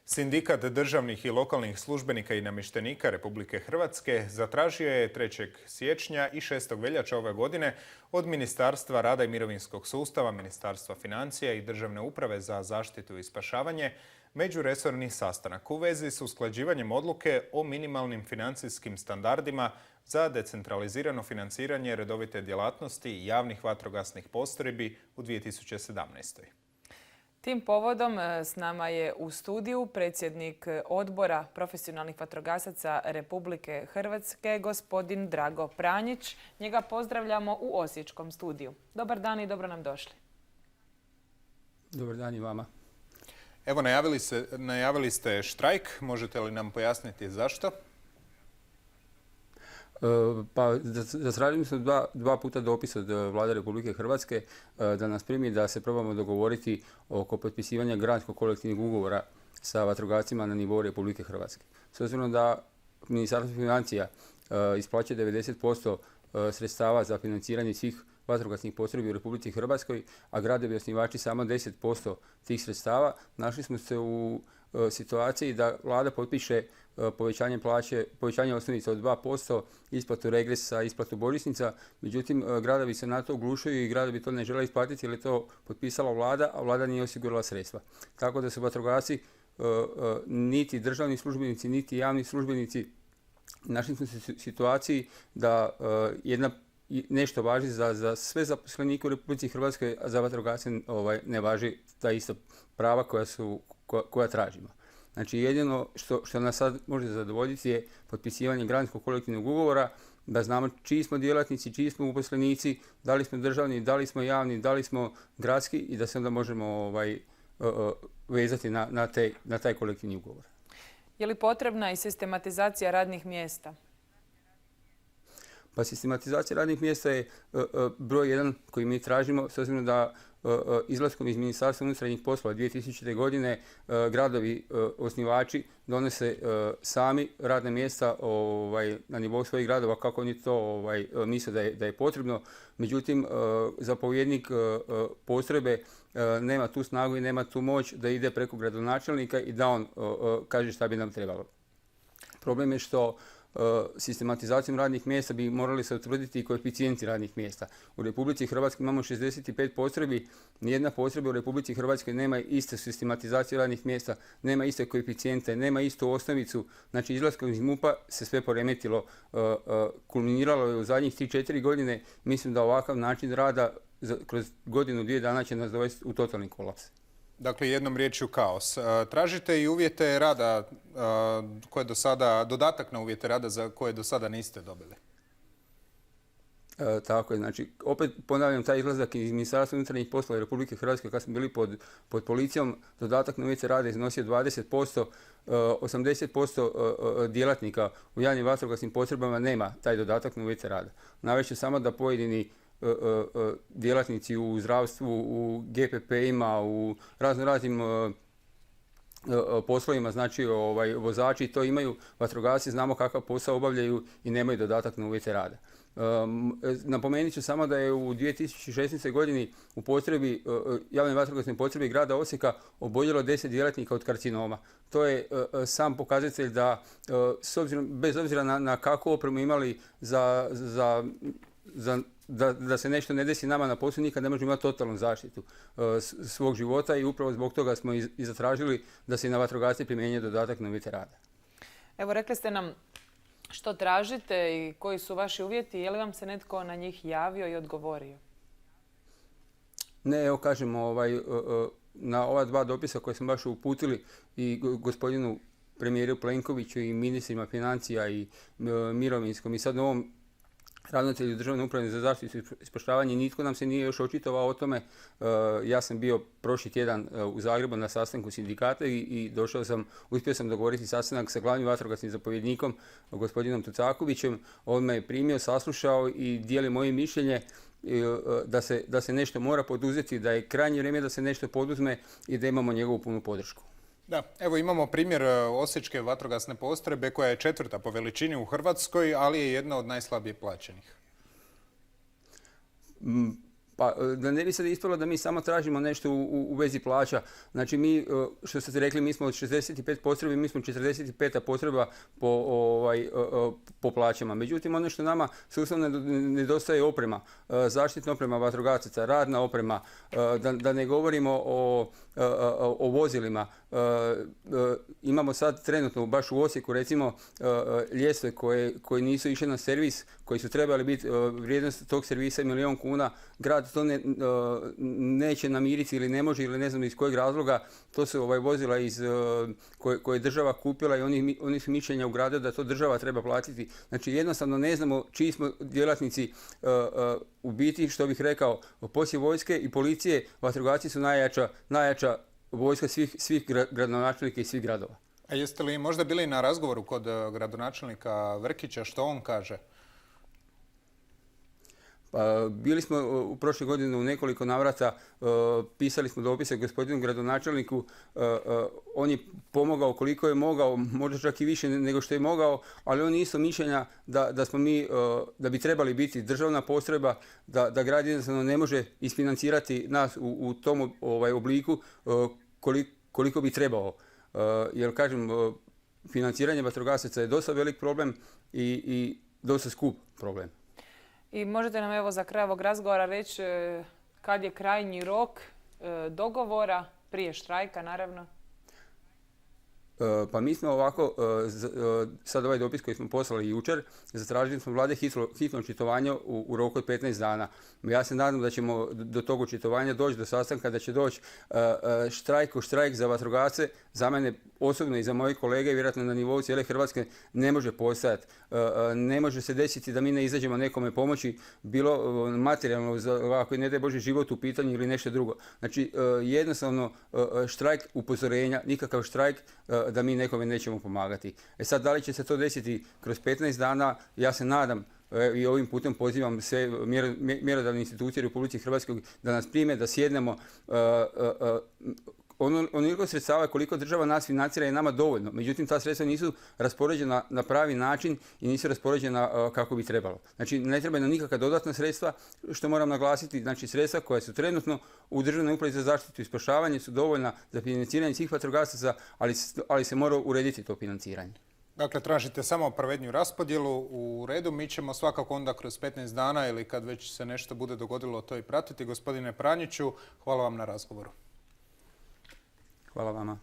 Sindikat državnih i lokalnih službenika i namještenika Republike Hrvatske zatražio je 3. siječnja i 6. veljače ove godine od Ministarstva rada i mirovinskog sustava, Ministarstva financija i Državne uprave za zaštitu i spašavanje međuresorni sastanak u vezi s usklađivanjem odluke o minimalnim financijskim standardima za decentralizirano financiranje redovite djelatnosti i javnih vatrogasnih postrojbi u 2017. Tim povodom s nama je u studiju predsjednik Odbora profesionalnih vatrogasaca Republike Hrvatske, gospodin Drago Pranjić. Njega pozdravljamo u osječkom studiju. Dobar dan i dobro nam došli. Dobar dan i vama. Evo, najavili ste štrajk. Možete li nam pojasniti zašto? Pa, zatražili smo dva puta dopis od Vlade Republike Hrvatske da nas primi da se probamo dogovoriti oko potpisivanja granskog kolektivnih ugovora sa vatrogascima na nivou Republike Hrvatske. S obzirom da Ministarstvo financija isplaćuje 90% sredstava za financiranje svih vatrogasnih postrojbi u Republici Hrvatskoj, a gradovi osnivači samo 10% tih sredstava, našli smo se u situaciji da Vlada potpiše povećanje osnovice od 2%, isplatu regresa, isplatu božićnica. Međutim, gradovi se na to oglušuju i gradovi to ne žele isplatiti jer je to potpisala Vlada, a Vlada nije osigurala sredstva. Tako da su vatrogasci niti državni službenici, niti javni službenici našli smo se u situaciji da nešto važi za sve zaposlenike u Republici Hrvatskoj, a za vatrogasce ne važi ta ista prava koja tražimo. Znači, jedino što nas sad može zadovoljiti je potpisivanje granskog kolektivnog ugovora, da znamo čiji smo djelatnici, čiji smo uposlenici, da li smo državni, da li smo javni, da li smo gradski i da se onda možemo vezati na taj kolektivni ugovor. Je li potrebna i sistematizacija radnih mjesta? Pa sistematizacija radnih mjesta je broj jedan koji mi tražimo, s obzirom da izlaskom iz Ministarstva unutarnjih poslova 2000. godine gradovi osnivači donose sami radna mjesta na nivou svojih gradova kako oni to misle da je potrebno. Međutim, zapovjednik postrojbe nema tu snagu i nema tu moć da ide preko gradonačelnika i da on kaže šta bi nam trebalo. Problem je što sistematizacijom radnih mjesta bi morali se utvrditi i koeficijenti radnih mjesta. U Republici Hrvatskoj imamo 65 postrojbi, nijedna postrojba u Republici Hrvatskoj nema iste sistematizacije radnih mjesta, nema iste koeficijente, nema istu osnovicu. Znači, izlaskom iz MUP-a se sve poremetilo, kulminiralo je u zadnjih 3-4 godine. Mislim da ovakav način rada kroz godinu, 2 dana će nas dovesti u totalni kolaps. Dakle, jednom riječju kaos. Tražite i uvjete rada koje do sada, dodatak na uvjete rada za koje do sada niste dobili. Tako je. Znači, opet ponavljam taj izlazak iz Ministarstva unutarnjih poslova Republike Hrvatske kad smo bili pod policijom, dodatak na uvjete rada iznosio 20%, 80% djelatnika u javnim vatrogasnim postrojbama nema taj dodatak na uvjete rada. Navešću samo da pojedini djelatnici u zdravstvu, u GPP-ima, u raznim poslovima, znači vozači to imaju, vatrogasci znamo kakav posao obavljaju i nemaju dodatak na uvjete rada. Napomenut ću samo da je u 2016. godini u postrojbi, javnoj vatrogasnoj postrojbi grada Osijeka oboljelo 10 djelatnika od karcinoma. To je sam pokazatelj da, bez obzira na kakvu opremu imali da se nešto ne desi nama na poslu, nikad ne možemo imati totalnu zaštitu svog života i upravo zbog toga smo i zatražili da se i na vatrogasce primjenjuje dodatak na uvjete rada. Evo, rekli ste nam što tražite i koji su vaši uvjeti. Je li vam se netko na njih javio i odgovorio? Ne, evo kažemo, na ova dva dopisa koje smo baš uputili i gospodinu premijeru Plenkoviću i ministrima financija i mirovinskom i sad novom ravnatelju Državne uprave za zaštitu i spašavanje, nitko nam se nije još očitovao o tome. Ja sam bio prošli tjedan u Zagrebu na sastanku sindikata i uspio sam dogovoriti sastanak sa glavnim vatrogasnim zapovjednikom, gospodinom Tucakovićem. On me je primio, saslušao i dijeli moje mišljenje da se nešto mora poduzeti, da je krajnje vrijeme da se nešto poduzme i da imamo njegovu punu podršku. Da, evo imamo primjer osječke vatrogasne postrojbe koja je 4. po veličini u Hrvatskoj, ali je jedna od najslabije plaćenih. Pa da ne bi sad ispalo da mi samo tražimo nešto u vezi plaća. Znači mi, što ste rekli, mi smo od 65 postrojbi, mi smo 45. postrojba po plaćama. Međutim, ono što nama sustavno nedostaje oprema, zaštitna oprema vatrogasaca, radna oprema, da ne govorimo o vozilima. Imamo sad trenutno baš u Osijeku recimo ljestve koje nisu išle na servis, koji su trebali biti vrijednost tog servisa je 1 milijun kuna. Grad to neće namiriti ili ne može ili ne znam iz kojeg razloga. To su vozila koje je država kupila i oni su mišljenja u gradu da to država treba platiti. Znači jednostavno ne znamo čiji smo djelatnici. U biti, što bih rekao, poslije vojske i policije vatrogasci su najjača vojska svih gradonačelnika i svih gradova. A jeste li možda bili na razgovoru kod gradonačelnika Vrkića, što on kaže? Pa, bili smo u prošle godine u nekoliko navrata, pisali smo dopise gospodinu gradonačelniku, on je pomogao koliko je mogao, možda čak i više nego što je mogao, ali on nisu mišljenja da bi trebali biti državna postrojba, da grad jednostavno ne može isfinancirati nas u tom obliku koliko bi trebao. Jer kažem, financiranje vatrogasaca je dosta velik problem i dosta skup problem. I možete nam evo za kraj ovog razgovora reći kad je krajnji rok dogovora, prije štrajka naravno? Pa mi smo ovako, sad ovaj dopis koji smo poslali jučer, zatražili smo vlade hitno očitovanje u roku od 15 dana. Ja se nadam da ćemo do tog očitovanja doći, do sastanka, da će doći štrajk za vatrogasce. Za mene osobno i za moje kolege, vjerojatno na nivou cijele Hrvatske, ne može postojati. Ne može se desiti da mi ne izađemo nekome pomoći, bilo materijalno, ako ne daj Bože život u pitanju ili nešto drugo. Znači jednostavno štrajk upozorenja, nikakav štrajk da mi nekome nećemo pomagati. Sad, da li će se to desiti kroz 15 dana, ja se nadam i ovim putem pozivam sve mjerodavne institucije u Republici Hrvatskoj da nas prime, da sjednemo. Onoliko sredstava koliko država nas financira je nama dovoljno. Međutim, ta sredstva nisu raspoređena na pravi način i nisu raspoređena kako bi trebalo. Znači, ne trebaju nam nikakva dodatna sredstva, što moram naglasiti. Znači, sredstva koja su trenutno u Državnoj upravi za zaštitu i spašavanje su dovoljna za financiranje svih vatrogasaca, ali se mora urediti to financiranje. Dakle, tražite samo pravedniju raspodjelu. U redu, mi ćemo svakako onda kroz 15 dana ili kad već se nešto bude dogodilo to i pratiti. Gospodine Pranjiću, hvala vam na razgovoru. Hvala vama.